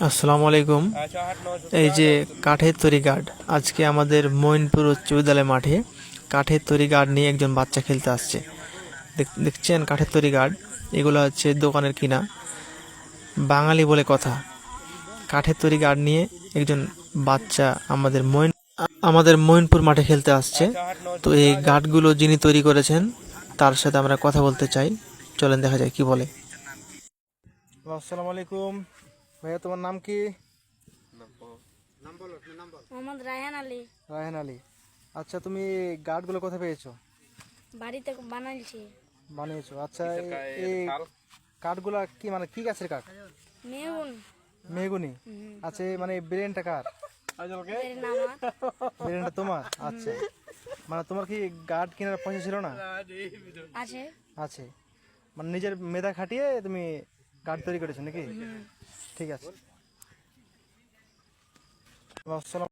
আসসালামু আলাইকুম। এই যে কাঠের তৈরি গার্ড, আজকে আমাদের মইনপুর উচ্চ বিদ্যালয় মাঠে কাঠের তৈরি গার্ড নিয়ে একজন বাচ্চা খেলতে আসছে। দেখছেন কাঠের তৈরি গার্ড, এগুলো হচ্ছে দোকানের কিনা। বাঙালি বলে কথা, কাঠের তৈরি গার্ড নিয়ে একজন বাচ্চা আমাদের মইনপুর মাঠে খেলতে আসছে। তো এই গার্ডগুলো যিনি তৈরি করেছেন তার সাথে আমরা কথা বলতে চাই। চলেন দেখা যায় কি বলে। আসসালামু আলাইকুম ভাইয়া, তোমার নাম কি? মোহাম্মদ রায়হান আলী। রায়হান আলী। আচ্ছা, তুমি গার্ডগুলো কোথায় পেয়েছো? বাড়িতে বানাইছি। বানিয়েছো? আচ্ছা, এই কাঠগুলা কি মানে কি গাছের কাঠ? মেহুন। মেহগুনি। আচ্ছা, মানে ব্রেনটা কার? এর নাম আমার। ব্রেনটা তোমার? আচ্ছা, মানে তোমার কি গার্ড কেনার পয়সা ছিল না? আছে। আছে, মানে নিজের মেধা খাটিয়ে তুমি গার্ড তৈরি করেছো নাকি? ঠিক আছে। আসসালাম।